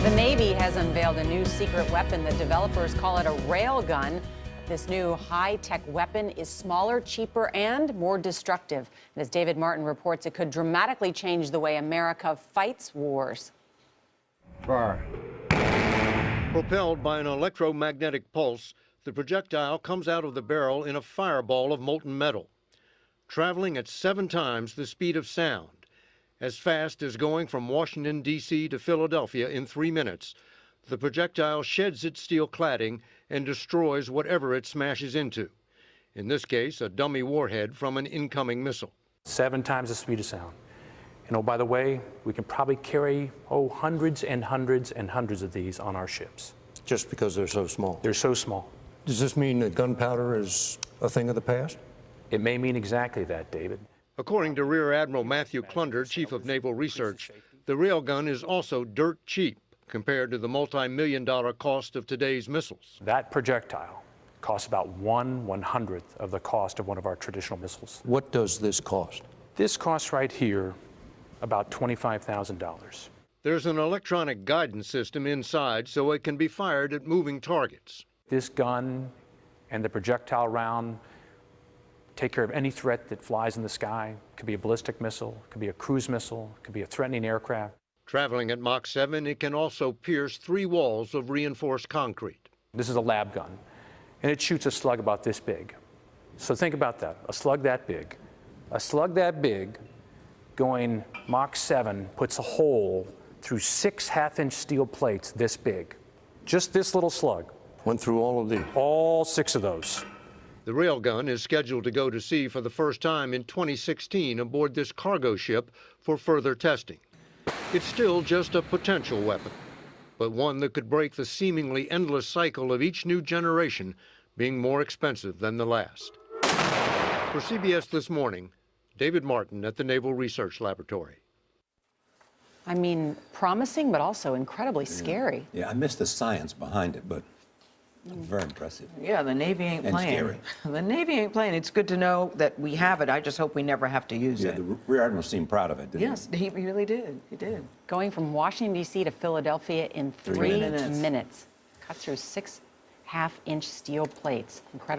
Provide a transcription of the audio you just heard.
The Navy has unveiled a new secret weapon. The developers call it a railgun. This new high-tech weapon is smaller, cheaper, and more destructive. And as David Martin reports, it could dramatically change the way America fights wars. Fire. Propelled by an electromagnetic pulse, the projectile comes out of the barrel in a fireball of molten metal, traveling at 7 times the speed of sound, as fast as going from Washington, D.C. to Philadelphia in 3 minutes. The projectile sheds its steel cladding and destroys whatever it smashes into. In this case, a dummy warhead from an incoming missile. 7 times the speed of sound. And oh, by the way, we can probably carry, hundreds and hundreds and hundreds of these on our ships. Just because they're so small? They're so small. Does this mean that gunpowder is a thing of the past? It may mean exactly that, David. According to Rear Admiral Matthew Klunder, Chief of Naval Research, the railgun is also dirt cheap compared to the multi-million-dollar cost of today's missiles. That projectile costs about 1/100th of the cost of one of our traditional missiles. What does this cost? This costs right here about $25,000. There's an electronic guidance system inside so it can be fired at moving targets. This gun and the projectile round take care of any threat that flies in the sky. It could be a ballistic missile, it could be a cruise missile, it could be a threatening aircraft. Traveling at Mach 7, it can also pierce 3 walls of reinforced concrete. This is a lab gun, and it shoots a slug about this big. So think about that, a slug that big. A slug that big going Mach 7 puts a hole through 6 half-inch steel plates this big. Just this little slug. Went through all of these? All 6 of those. The railgun is scheduled to go to sea for the first time in 2016 aboard this cargo ship for further testing. It's still just a potential weapon, but one that could break the seemingly endless cycle of each new generation being more expensive than the last. For CBS This Morning, David Martin at the Naval Research Laboratory. I mean, promising, but also incredibly scary. Yeah, I missed the science behind it, but very impressive. Yeah, the Navy ain't And playing. scary. The Navy ain't playing. It's good to know that we have it. I just hope we never have to use Yeah, it. the Rear Admiral seemed proud of it, didn't Yes, he really did. He did. Going from Washington, D.C. to Philadelphia in 3 minutes. minutes. Cut through 6 half-inch steel plates. Incredible.